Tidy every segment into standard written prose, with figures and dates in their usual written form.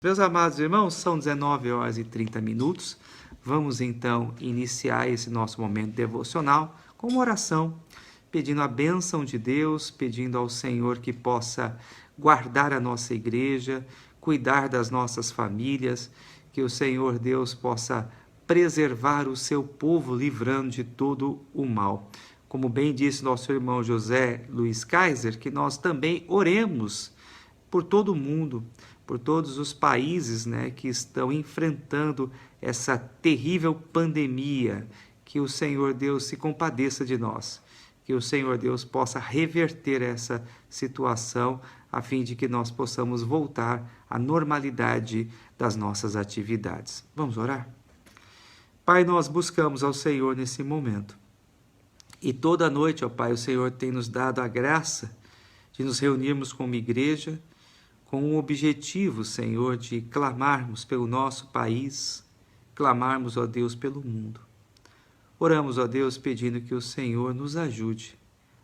Meus amados irmãos, são 19 horas e 30 minutos. Vamos então iniciar esse nosso momento devocional com uma oração, pedindo a bênção de Deus, pedindo ao Senhor que possa guardar a nossa igreja, cuidar das nossas famílias, que o Senhor Deus possa preservar o seu povo, livrando de todo o mal. Como bem disse nosso irmão José Luiz Kaiser, que nós também oremos por todo o mundo, por todos os países, que estão enfrentando essa terrível pandemia. Que o Senhor Deus se compadeça de nós, que o Senhor Deus possa reverter essa situação, a fim de que nós possamos voltar à normalidade das nossas atividades. Vamos orar? Pai, nós buscamos ao Senhor nesse momento. E toda noite, ó Pai, o Senhor tem nos dado a graça de nos reunirmos como igreja, com o objetivo, Senhor, de clamarmos pelo nosso país, clamarmos, ó Deus, pelo mundo. Oramos, ó Deus, pedindo que o Senhor nos ajude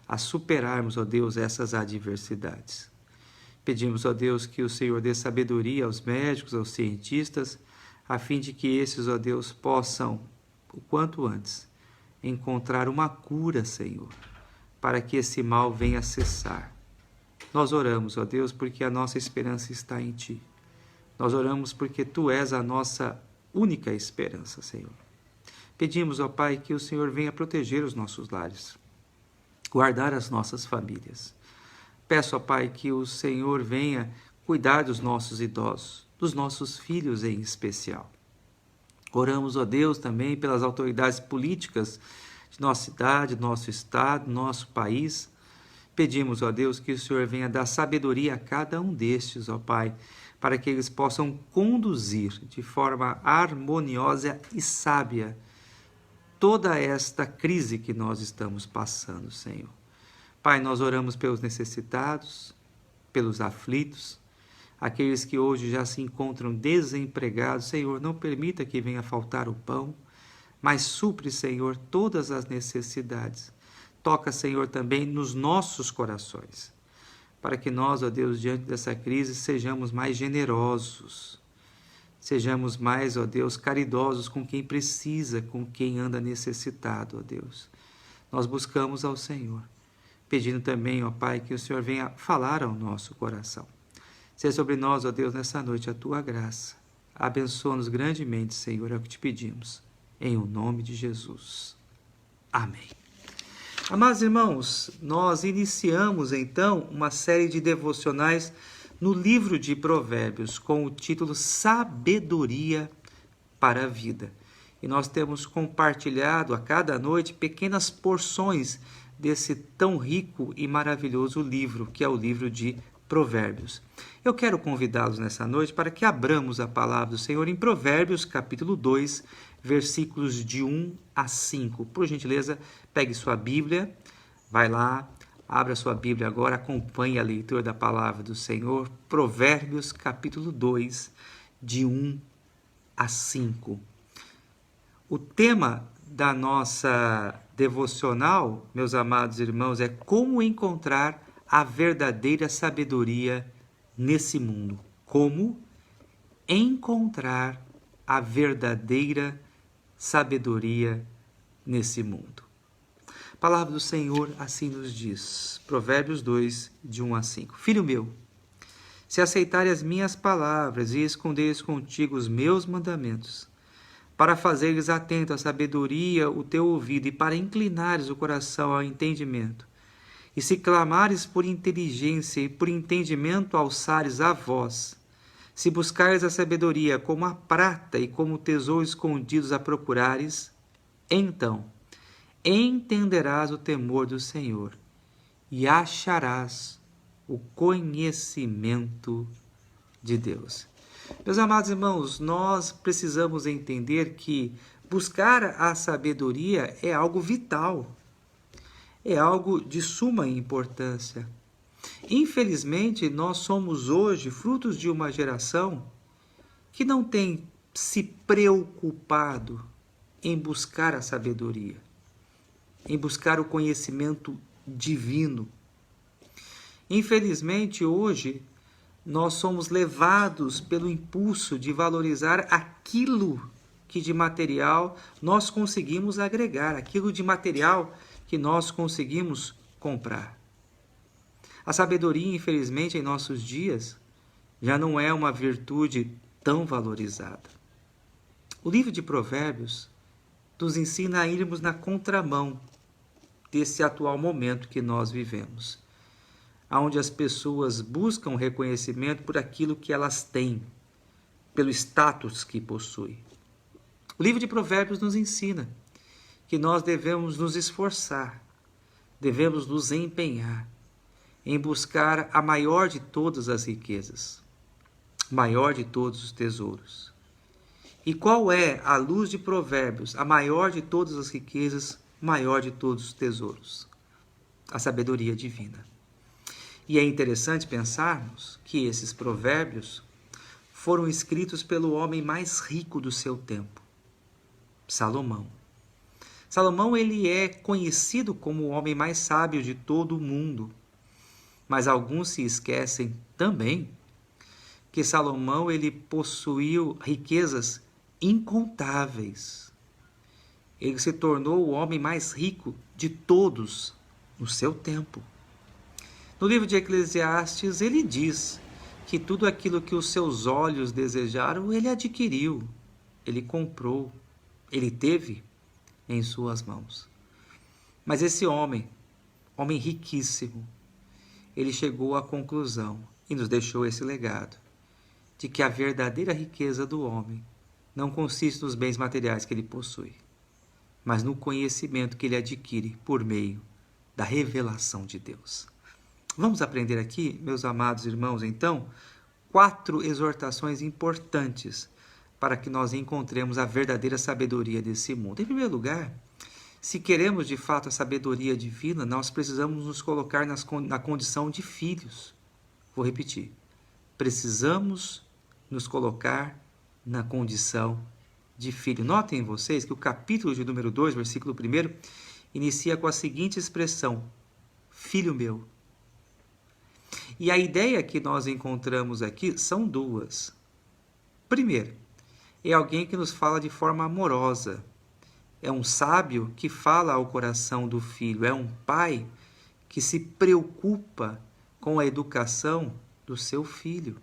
a superarmos, ó Deus, essas adversidades. Pedimos, ó Deus, que o Senhor dê sabedoria aos médicos, aos cientistas, a fim de que esses, ó Deus, possam, o quanto antes, encontrar uma cura, Senhor, para que esse mal venha a cessar. Nós oramos, ó Deus, porque a nossa esperança está em Ti. Nós oramos porque Tu és a nossa única esperança, Senhor. Pedimos, ó Pai, que o Senhor venha proteger os nossos lares, guardar as nossas famílias. Peço, ó Pai, que o Senhor venha cuidar dos nossos idosos, dos nossos filhos em especial. Oramos, ó Deus, também pelas autoridades políticas de nossa cidade, nosso estado, nosso país. Pedimos, ó Deus, que o Senhor venha dar sabedoria a cada um destes, ó Pai, para que eles possam conduzir de forma harmoniosa e sábia toda esta crise que nós estamos passando, Senhor. Pai, nós oramos pelos necessitados, pelos aflitos, aqueles que hoje já se encontram desempregados. Senhor, não permita que venha faltar o pão, mas supre, Senhor, todas as necessidades. Toca, Senhor, também nos nossos corações, para que nós, ó Deus, diante dessa crise, sejamos mais generosos, sejamos mais, ó Deus, caridosos com quem precisa, com quem anda necessitado, ó Deus. Nós buscamos ao Senhor, pedindo também, ó Pai, que o Senhor venha falar ao nosso coração. Seja sobre nós, ó Deus, nessa noite a Tua graça. Abençoa-nos grandemente, Senhor, é o que te pedimos, em o nome de Jesus. Amém. Amados irmãos, nós iniciamos então uma série de devocionais no livro de Provérbios com o título Sabedoria para a Vida. E nós temos compartilhado a cada noite pequenas porções desse tão rico e maravilhoso livro, que é o livro de Provérbios. Eu quero convidá-los nessa noite para que abramos a palavra do Senhor em Provérbios, capítulo 2, versículos de 1 a 5. Por gentileza, pegue sua Bíblia, vai lá, abra sua Bíblia agora, acompanhe a leitura da palavra do Senhor. Provérbios, capítulo 2, de 1 a 5. O tema da nossa devocional, meus amados irmãos, é como encontrar a verdadeira sabedoria nesse mundo. Como encontrar a verdadeira sabedoria nesse mundo. A palavra do Senhor assim nos diz, Provérbios 2, de 1 a 5. Filho meu, se aceitares as minhas palavras e esconderes contigo os meus mandamentos, para fazeres atento à sabedoria o teu ouvido e para inclinares o coração ao entendimento, e se clamares por inteligência e por entendimento alçares a voz, se buscares a sabedoria como a prata e como tesouro escondidos a procurares, então entenderás o temor do Senhor e acharás o conhecimento de Deus. Meus amados irmãos, nós precisamos entender que buscar a sabedoria é algo vital, é algo de suma importância. Infelizmente, nós somos hoje frutos de uma geração que não tem se preocupado em buscar a sabedoria, em buscar o conhecimento divino. Infelizmente, hoje, nós somos levados pelo impulso de valorizar aquilo que de material nós conseguimos agregar, aquilo de material que nós conseguimos comprar. A sabedoria, infelizmente, em nossos dias, já não é uma virtude tão valorizada. O livro de Provérbios nos ensina a irmos na contramão desse atual momento que nós vivemos, onde as pessoas buscam reconhecimento por aquilo que elas têm, pelo status que possuem. O livro de Provérbios nos ensina que nós devemos nos esforçar, devemos nos empenhar em buscar a maior de todas as riquezas, maior de todos os tesouros. E qual é, à luz de Provérbios, a maior de todas as riquezas, maior de todos os tesouros? A sabedoria divina. E é interessante pensarmos que esses provérbios foram escritos pelo homem mais rico do seu tempo, Salomão. Salomão, ele é conhecido como o homem mais sábio de todo o mundo. Mas alguns se esquecem também que Salomão, ele possuiu riquezas incontáveis. Ele se tornou o homem mais rico de todos no seu tempo. No livro de Eclesiastes, ele diz que tudo aquilo que os seus olhos desejaram, ele adquiriu, ele comprou, ele teve em suas mãos. Mas esse homem riquíssimo, ele chegou à conclusão e nos deixou esse legado de que a verdadeira riqueza do homem não consiste nos bens materiais que ele possui, mas no conhecimento que ele adquire por meio da revelação de Deus. Vamos aprender aqui, meus amados irmãos, então, 4 exortações importantes para que nós encontremos a verdadeira sabedoria desse mundo. Em primeiro lugar, se queremos de fato a sabedoria divina, nós precisamos nos colocar na condição de filhos. Vou repetir. Precisamos nos colocar na condição de filho. Notem vocês que o capítulo de número 2, versículo 1, inicia com a seguinte expressão: filho meu. E a ideia que nós encontramos aqui são 2. Primeiro, é alguém que nos fala de forma amorosa. É um sábio que fala ao coração do filho. É um pai que se preocupa com a educação do seu filho.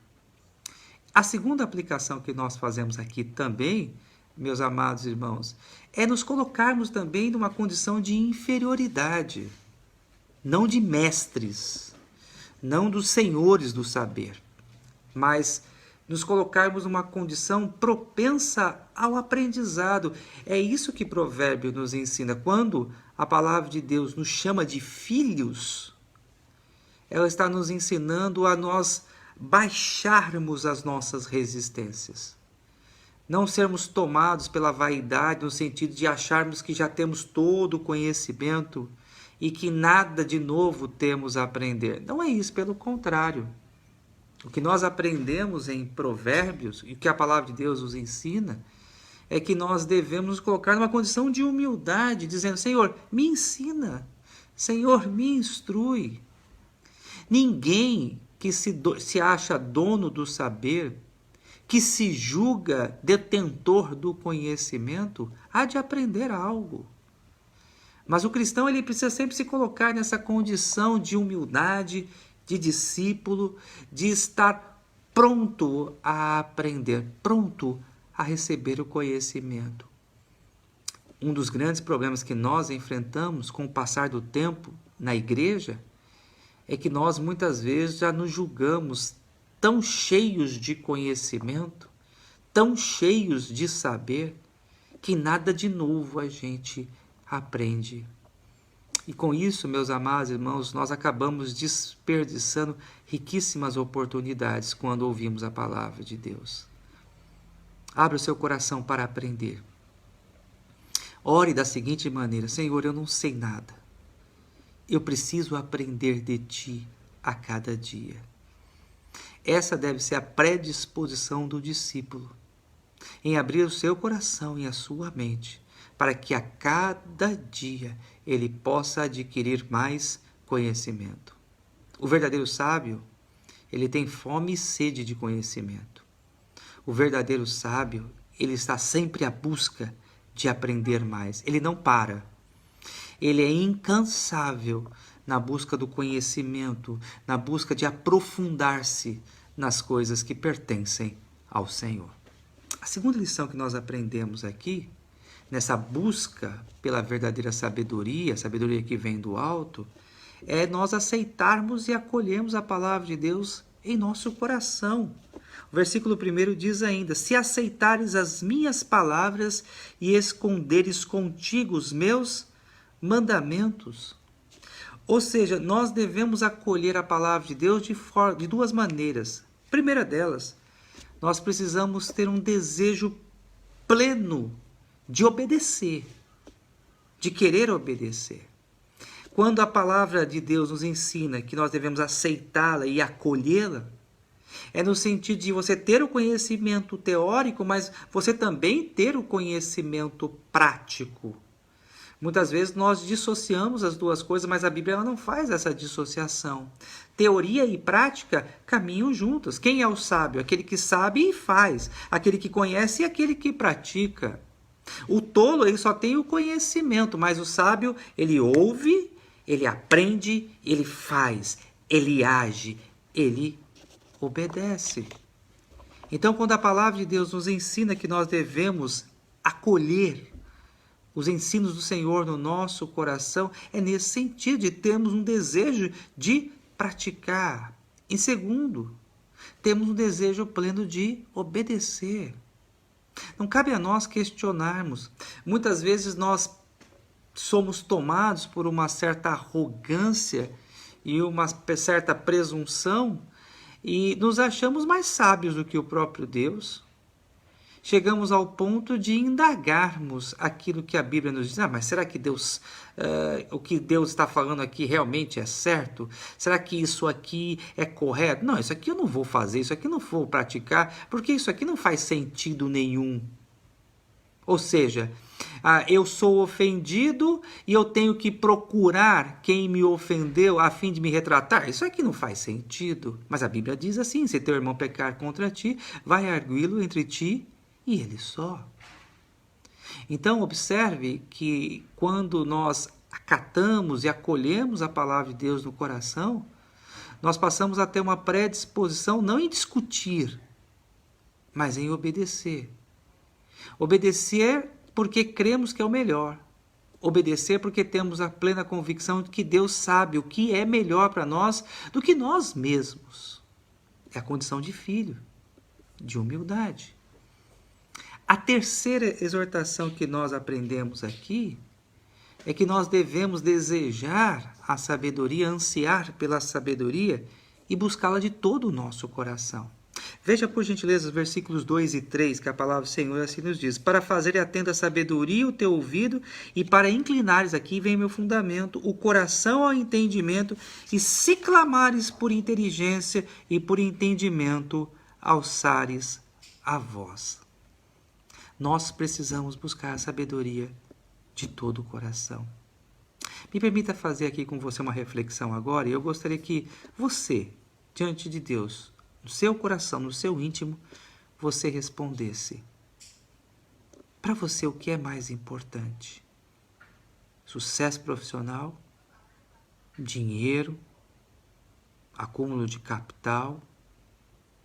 A segunda aplicação que nós fazemos aqui também, meus amados irmãos, é nos colocarmos também numa condição de inferioridade, não de mestres, não dos senhores do saber, mas nos colocarmos numa condição propensa ao aprendizado. É isso que Provérbio nos ensina. Quando a palavra de Deus nos chama de filhos, ela está nos ensinando a nós baixarmos as nossas resistências. Não sermos tomados pela vaidade, no sentido de acharmos que já temos todo o conhecimento e que nada de novo temos a aprender. Não é isso, pelo contrário. O que nós aprendemos em Provérbios, e o que a palavra de Deus nos ensina, é que nós devemos nos colocar numa condição de humildade, dizendo: Senhor, me ensina, Senhor, me instrui. Ninguém que se acha dono do saber, que se julga detentor do conhecimento, há de aprender algo. Mas o cristão, ele precisa sempre se colocar nessa condição de humildade, de discípulo, de estar pronto a aprender, pronto a receber o conhecimento. Um dos grandes problemas que nós enfrentamos com o passar do tempo na igreja é que nós muitas vezes já nos julgamos tão cheios de conhecimento, tão cheios de saber, que nada de novo a gente aprende. E com isso, meus amados irmãos, nós acabamos desperdiçando riquíssimas oportunidades quando ouvimos a palavra de Deus. Abra o seu coração para aprender. Ore da seguinte maneira: Senhor, eu não sei nada. Eu preciso aprender de Ti a cada dia. Essa deve ser a predisposição do discípulo, em abrir o seu coração e a sua mente, para que a cada dia ele possa adquirir mais conhecimento. O verdadeiro sábio, Ele tem fome e sede de conhecimento. O verdadeiro sábio, ele está sempre à busca de aprender mais. Ele não para. Ele é incansável na busca do conhecimento, na busca de aprofundar-se nas coisas que pertencem ao Senhor. A segunda lição que nós aprendemos aqui, nessa busca pela verdadeira sabedoria, a sabedoria que vem do alto, é nós aceitarmos e acolhermos a palavra de Deus em nosso coração. O versículo 1 diz ainda: se aceitares as minhas palavras e esconderes contigo os meus mandamentos. Ou seja, nós devemos acolher a palavra de Deus de duas maneiras. A primeira delas, nós precisamos ter um desejo pleno de obedecer, de querer obedecer. Quando a palavra de Deus nos ensina que nós devemos aceitá-la e acolhê-la, é no sentido de você ter o conhecimento teórico, mas você também ter o conhecimento prático. Muitas vezes nós dissociamos as duas coisas, mas a Bíblia ela não faz essa dissociação. Teoria e prática caminham juntas. Quem é o sábio? Aquele que sabe e faz. Aquele que conhece e aquele que pratica. O tolo ele só tem o conhecimento, mas o sábio ele ouve, ele aprende, ele faz, ele age, ele obedece. Então, quando a palavra de Deus nos ensina que nós devemos acolher os ensinos do Senhor no nosso coração, é nesse sentido de termos um desejo de praticar. Em segundo, temos um desejo pleno de obedecer. Não cabe a nós questionarmos. Muitas vezes nós somos tomados por uma certa arrogância e uma certa presunção e nos achamos mais sábios do que o próprio Deus. Chegamos ao ponto de indagarmos aquilo que a Bíblia nos diz. Mas será que o que Deus está falando aqui realmente é certo? Será que isso aqui é correto? Não, isso aqui eu não vou fazer, isso aqui eu não vou praticar, porque isso aqui não faz sentido nenhum. Ou seja, eu sou ofendido e eu tenho que procurar quem me ofendeu a fim de me retratar. Isso aqui não faz sentido. Mas a Bíblia diz assim: se teu irmão pecar contra ti, vai arguí-lo entre ti e ele só. Então, observe que quando nós acatamos e acolhemos a palavra de Deus no coração, nós passamos a ter uma predisposição não em discutir, mas em obedecer. Obedecer porque cremos que é o melhor. Obedecer porque temos a plena convicção de que Deus sabe o que é melhor para nós do que nós mesmos. É a condição de filho, de humildade. A terceira exortação que nós aprendemos aqui é que nós devemos desejar a sabedoria, ansiar pela sabedoria e buscá-la de todo o nosso coração. Veja, por gentileza, os versículos 2 e 3, que a palavra do Senhor assim nos diz: para fazer atenta a sabedoria o teu ouvido, e para inclinares, aqui vem meu fundamento, o coração ao entendimento, e se clamares por inteligência e por entendimento, alçares a voz. Nós precisamos buscar a sabedoria de todo o coração. Me permita fazer aqui com você uma reflexão agora, e eu gostaria que você, diante de Deus, no seu coração, no seu íntimo, você respondesse. Para você, o que é mais importante? Sucesso profissional? Dinheiro? Acúmulo de capital?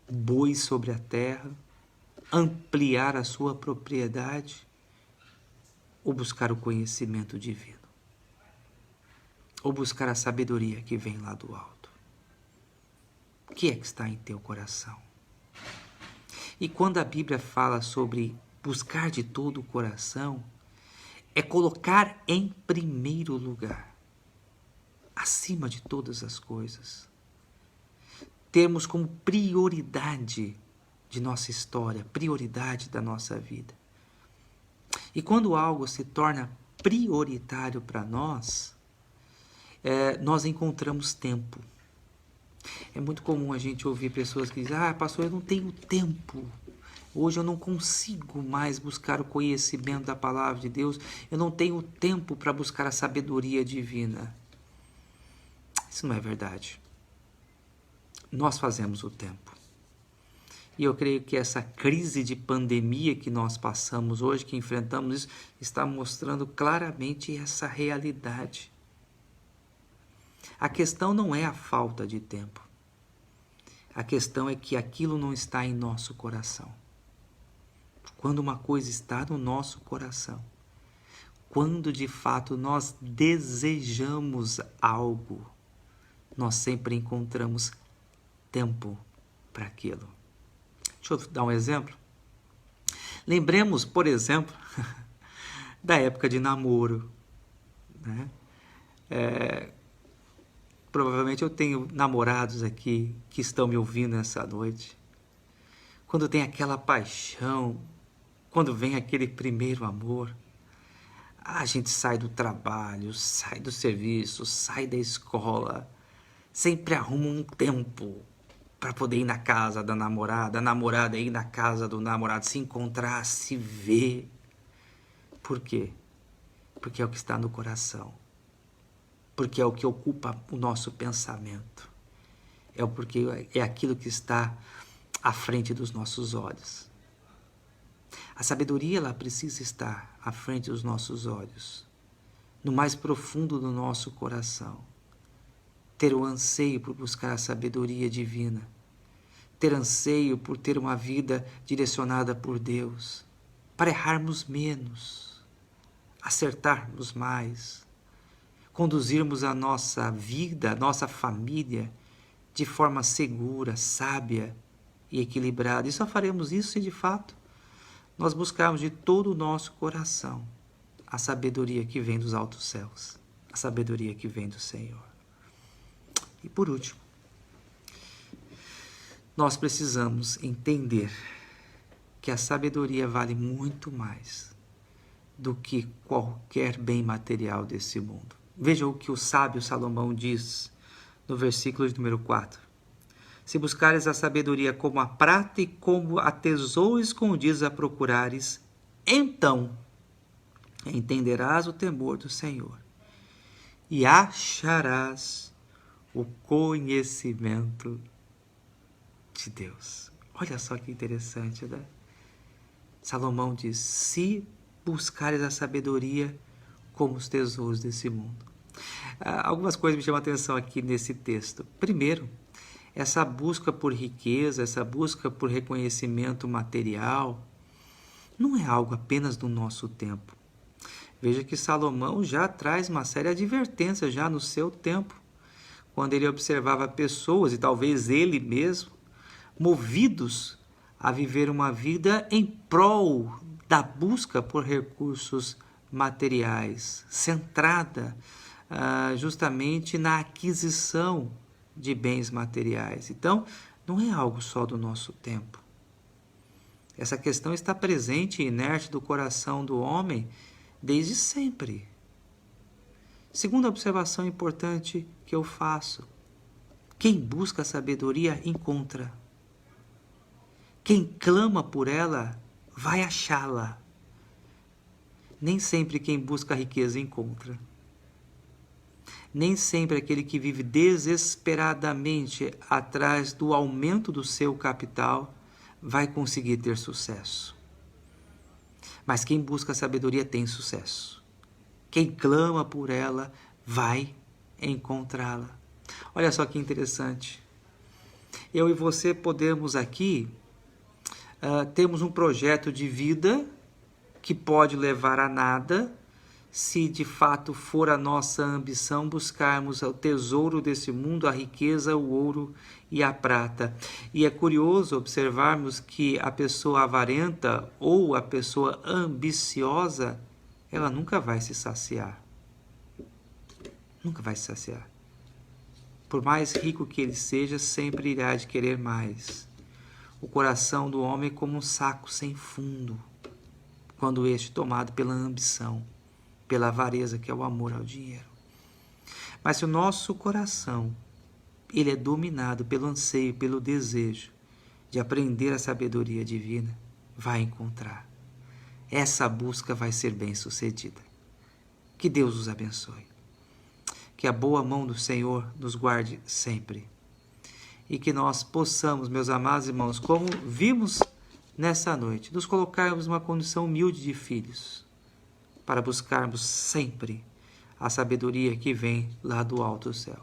Bois sobre a terra? Ampliar a sua propriedade? Ou buscar o conhecimento divino? Ou buscar a sabedoria que vem lá do alto? O que é que está em teu coração? E quando a Bíblia fala sobre buscar de todo o coração, é colocar em primeiro lugar, acima de todas as coisas. Termos como prioridade de nossa história, prioridade da nossa vida. E quando algo se torna prioritário para nós, nós encontramos tempo. É muito comum a gente ouvir pessoas que dizem: pastor, eu não tenho tempo. Hoje eu não consigo mais buscar o conhecimento da palavra de Deus. Eu não tenho tempo para buscar a sabedoria divina. Isso não é verdade. nós fazemos o tempo. E eu creio que essa crise de pandemia que nós passamos hoje, que enfrentamos isso, está mostrando claramente essa realidade. A questão não é a falta de tempo. A questão é que aquilo não está em nosso coração. Quando uma coisa está no nosso coração, quando de fato nós desejamos algo, nós sempre encontramos tempo para aquilo. Deixa eu dar um exemplo. Lembremos, por exemplo, da época de namoro, né? Provavelmente eu tenho namorados aqui que estão me ouvindo essa noite. Quando tem aquela paixão, quando vem aquele primeiro amor, a gente sai do trabalho, sai do serviço, sai da escola, sempre arruma um tempo para poder ir na casa da namorada, a namorada ir na casa do namorado, se encontrar, se ver. Por quê? Porque é o que está no coração. Porque é o que ocupa o nosso pensamento. Porque é aquilo que está à frente dos nossos olhos. A sabedoria, ela precisa estar à frente dos nossos olhos, no mais profundo do nosso coração. Ter o anseio por buscar a sabedoria divina, ter anseio por ter uma vida direcionada por Deus, para errarmos menos, acertarmos mais, conduzirmos a nossa vida, a nossa família, de forma segura, sábia e equilibrada. E só faremos isso se de fato nós buscarmos de todo o nosso coração a sabedoria que vem dos altos céus, a sabedoria que vem do Senhor. E por último, nós precisamos entender que a sabedoria vale muito mais do que qualquer bem material desse mundo. Veja o que o sábio Salomão diz no versículo de número 4. Se buscares a sabedoria como a prata e como a tesouro escondidos a procurares, então entenderás o temor do Senhor e acharás o conhecimento de Deus. Olha só que interessante, né? Salomão diz, se buscares a sabedoria como os tesouros desse mundo. Algumas coisas me chamam a atenção aqui nesse texto. Primeiro, essa busca por riqueza, essa busca por reconhecimento material, não é algo apenas do nosso tempo. Veja que Salomão já traz uma séria advertência já no seu tempo, quando ele observava pessoas, e talvez ele mesmo, movidos a viver uma vida em prol da busca por recursos materiais, centrada justamente na aquisição de bens materiais. Então, não é algo só do nosso tempo. Essa questão está presente e inerte do coração do homem desde sempre. Segunda observação importante que eu faço: quem busca a sabedoria encontra. Quem clama por ela vai achá-la. Nem sempre quem busca a riqueza encontra. Nem sempre aquele que vive desesperadamente atrás do aumento do seu capital vai conseguir ter sucesso. Mas quem busca a sabedoria tem sucesso. Quem clama por ela vai encontrá-la. Olha só que interessante. Eu e você podemos aqui temos um projeto de vida que pode levar a nada, se de fato for a nossa ambição buscarmos o tesouro desse mundo, a riqueza, o ouro e a prata. E é curioso observarmos que a pessoa avarenta ou a pessoa ambiciosa, ela nunca vai se saciar. Nunca vai se saciar. Por mais rico que ele seja, sempre irá de querer mais. O coração do homem é como um saco sem fundo, quando este tomado pela ambição, pela avareza, que é o amor ao dinheiro. Mas se o nosso coração ele é dominado pelo anseio, pelo desejo de aprender a sabedoria divina, vai encontrar. Essa busca vai ser bem-sucedida. Que Deus os abençoe. Que a boa mão do Senhor nos guarde sempre. e que nós possamos, meus amados irmãos, como vimos nessa noite, nos colocarmos numa condição humilde de filhos, para buscarmos sempre a sabedoria que vem lá do alto céu.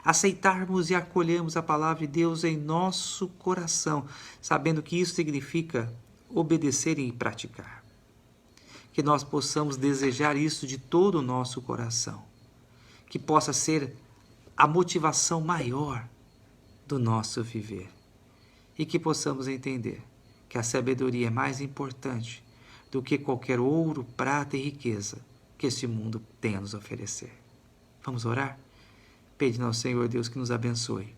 Aceitarmos e acolhermos a palavra de Deus em nosso coração, sabendo que isso significa obedecer e praticar. Que nós possamos desejar isso de todo o nosso coração, que possa ser a motivação maior do nosso viver, e que possamos entender que a sabedoria é mais importante do que qualquer ouro, prata e riqueza que este mundo tem a nos oferecer. Vamos orar? Pedindo ao Senhor Deus que nos abençoe,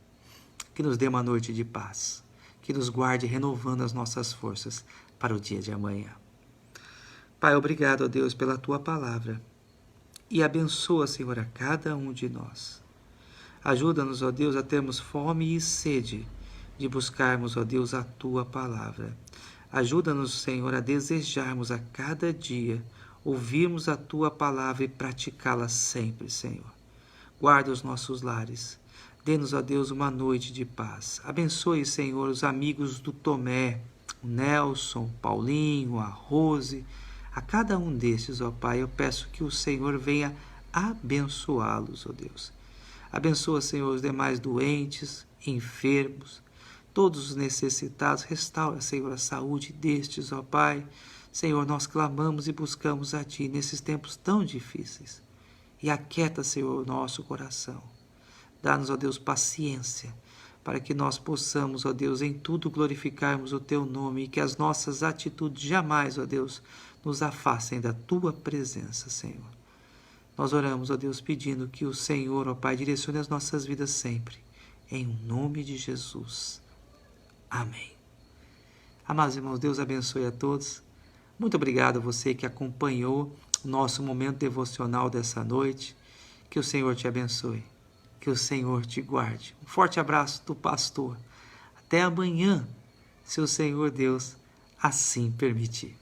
que nos dê uma noite de paz, que nos guarde renovando as nossas forças para o dia de amanhã. Pai, obrigado, ó Deus, pela Tua palavra, e abençoa, Senhor, a cada um de nós. Ajuda-nos, ó Deus, a termos fome e sede de buscarmos, ó Deus, a Tua palavra. Ajuda-nos, Senhor, a desejarmos a cada dia ouvirmos a Tua palavra e praticá-la sempre, Senhor. Guarda os nossos lares. Dê-nos, ó Deus, uma noite de paz. Abençoe, Senhor, os amigos do Tomé, o Nelson, o Paulinho, a Rose, a cada um destes, ó Pai, eu peço que o Senhor venha abençoá-los, ó Deus. Abençoa, Senhor, os demais doentes, enfermos, todos os necessitados. Restaura, Senhor, a saúde destes, ó Pai. Senhor, nós clamamos e buscamos a Ti nesses tempos tão difíceis. E aquieta, Senhor, o nosso coração. Dá-nos, ó Deus, paciência, para que nós possamos, ó Deus, em tudo glorificarmos o Teu nome e que as nossas atitudes jamais, ó Deus, nos afastem da Tua presença, Senhor. Nós oramos, ó Deus, pedindo que o Senhor, ó Pai, direcione as nossas vidas sempre, em nome de Jesus. Amém. Amados irmãos, Deus abençoe a todos. Muito obrigado a você que acompanhou o nosso momento devocional dessa noite. Que o Senhor te abençoe. Que o Senhor te guarde. Um forte abraço do pastor. Até amanhã, se o Senhor Deus assim permitir.